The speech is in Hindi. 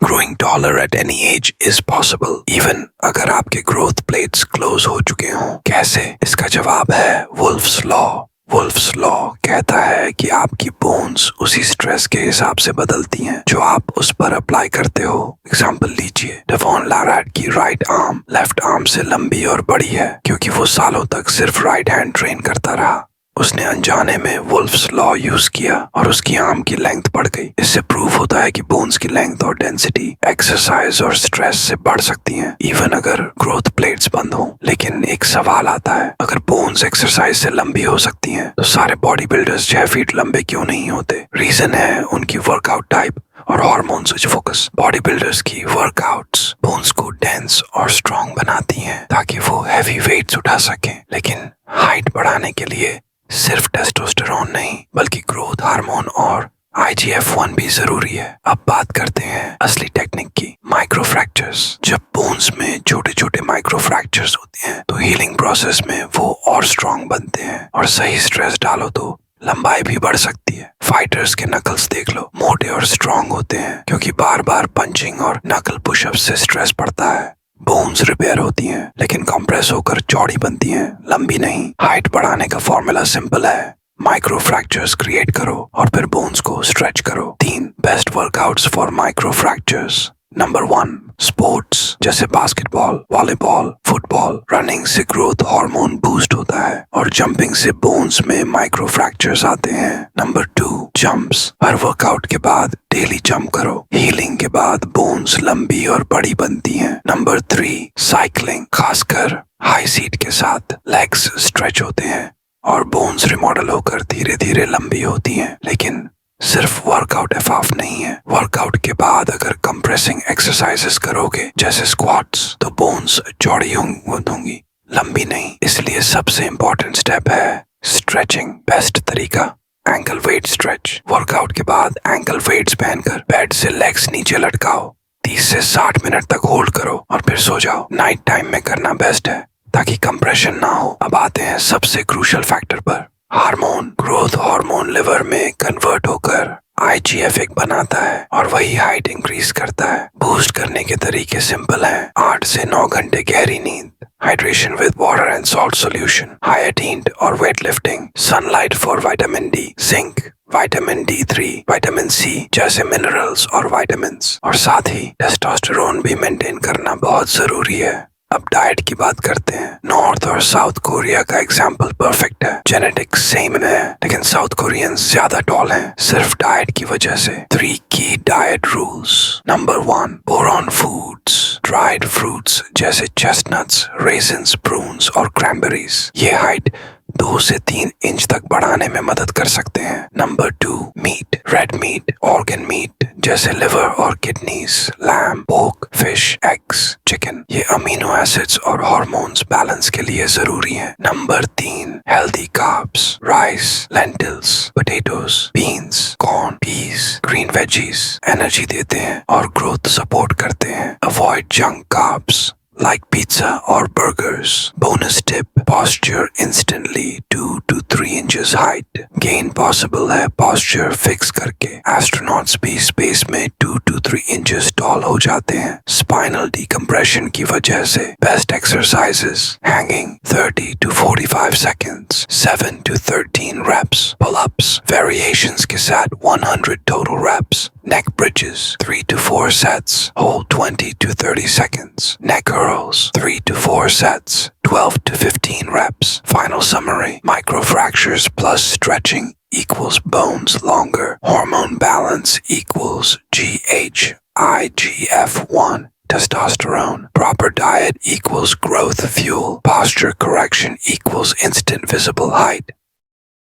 Growing taller at any age is possible, even अगर आपके growth plates close हो चुके हों। कैसे? इसका जवाब है वुल्फ्स लॉ। वुल्फ्स लॉ कहता है कि आपकी बोन्स उसी स्ट्रेस के हिसाब से बदलती हैं जो आप उस पर अप्लाई करते हो। एग्जाम्पल लीजिए, डेवॉन लारैट की राइट आर्म लेफ्ट आर्म से लंबी और बड़ी है क्योंकि वो सालों तक सिर्फ राइट हैंड ट्रेन करता रहा। उसने अनजाने में वुल्फ्स लॉ यूज किया और उसकी आर्म की लेंथ बढ़ गई। इससे प्रूव होता है कि बोन्स की लेंथ और डेंसिटी एक्सरसाइज और स्ट्रेस से बढ़ सकती हैं, इवन अगर ग्रोथ प्लेट्स बंद हो। लेकिन एक सवाल आता है, अगर बोन्स एक्सरसाइज से लंबी हो सकती हैं तो सारे बॉडी बिल्डर्स 6 फीट लंबे क्यों नहीं होते? रीजन है उनकी वर्कआउट टाइप और hormone switch focus. Body builders की वर्कआउट्स बोन्स को डेंस और स्ट्रॉन्ग बनाती हैं ताकि वो हैवी वेट्स उठा सकें। लेकिन हाइट बढ़ाने के लिए सिर्फ टेस्टोस्टेरोन नहीं बल्कि ग्रोथ हार्मोन और IGF-1 भी जरूरी है। अब बात करते हैं असली टेक्निक की, माइक्रो फ्रैक्चर्स। जब बोन्स में छोटे छोटे माइक्रो फ्रैक्चर्स होते हैं तो हीलिंग प्रोसेस में वो और स्ट्रॉन्ग बनते हैं, और सही स्ट्रेस डालो तो लंबाई भी बढ़ सकती है। फाइटर्स के नकल्स देख लो, मोटे और स्ट्रॉन्ग होते हैं क्योंकि बार बार पंचिंग और नकल पुशअप से स्ट्रेस पड़ता है। बोन्स रिपेयर होती हैं लेकिन कंप्रेस होकर चौड़ी बनती हैं, लंबी नहीं। हाइट बढ़ाने का फॉर्मूला सिंपल है, माइक्रो फ्रैक्चर्स क्रिएट करो और फिर बोन्स को स्ट्रेच करो। 3 best workouts for micro fractures. Number 1, sports जैसे बास्केटबॉल, वॉलीबॉल, फुटबॉल। रनिंग से ग्रोथ हार्मोन बूस्ट होता है और जंपिंग से बोन्स में माइक्रो फ्रैक्चर्स आते हैं। Number 2, jumps. हर वर्कआउट के बाद डेली जंप करो, हीलिंग के बाद बोन्स लंबी और बड़ी बनती हैं। Number 3, cycling. खासकर हाई सीट के साथ लेग्स स्ट्रेच होते हैं और बोन्स रिमॉडल होकर धीरे धीरे लंबी होती हैं। लेकिन सिर्फ वर्कआउट एफाफ नहीं है, वर्कआउट के बाद अगर कंप्रेसिंग एक्सरसाइजेस करोगे जैसे स्क्वाट्स तो बोन्स चौड़ी होंगी, लंबी नहीं। इसलिए सबसे इम्पोर्टेंट स्टेप है स्ट्रेचिंग। बेस्ट तरीका एंकल वेट स्ट्रेच। वर्कआउट के बाद एंकल वेट्स पहनकर बेड से लेग्स नीचे लटकाओ, 30 से 60 मिनट तक होल्ड करो और फिर सो जाओ। नाइट टाइम में करना बेस्ट है ताकि कंप्रेशन ना हो। अब आते हैं सबसे क्रूशियल फैक्टर पर, हार्मोन। ग्रोथ हार्मोन लिवर में कन्वर्ट होकर IGF-1 बनाता है और वही हाइट इंक्रीज करता है। बूस्ट करने के तरीके सिंपल हैं, 8 से 9 घंटे गहरी नींद, hydration with water and salt solution, हाइटीन और weight lifting, sunlight for vitamin D, zinc, vitamin D3, vitamin C जैसे मिनरल्स और विटामिन्स, और साथ ही टेस्टोस्टेरोन भी मेंटेन करना बहुत जरूरी है। अब डाइट की बात करते हैं। नॉर्थ और साउथ कोरिया का एग्जाम्पल परफेक्ट है। जेनेटिक्स सेम है लेकिन साउथ कोरियंस ज्यादा टॉल हैं सिर्फ डाइट की वजह से। 3 की diet rules. Number 1, boron foods. Dried fruits जैसे चेस्टनट्स, रेजिन्स, प्रून्स और क्रैनबेरीज, ये हाइट 2 से 3 इंच तक बढ़ाने में मदद कर सकते हैं। Number 2, meat. Red meat, organ meat जैसे लिवर और kidneys, lamb, pork, fish, eggs, chicken, ये अमीनो एसिड्स और हार्मोन्स बैलेंस के लिए जरूरी हैं। Number 3, healthy carbs. Rice, lentils, potatoes, beans, corn, peas, green veggies energy देते हैं और ग्रोथ सपोर्ट करते हैं। Avoid junk carbs like pizza or burgers. Bonus tip, posture instantly 2 to 3 inches height. Gain possible है posture fix करके। Astronauts भी space में 2 to 3 inches tall हो जाते हैं spinal decompression की वजह से। Best exercises, hanging 30 to 45 seconds, 7 to 13 reps. Pull-ups, variations के साथ 100 total reps. Neck bridges, 3 to 4 sets, hold 20 to 30 seconds. Neck curls, 3 to 4 sets, 12 to 15 reps. Final summary, microfractures plus stretching equals bones longer. Hormone balance equals IGF-1. Testosterone. Proper diet equals growth fuel. Posture correction equals instant visible height.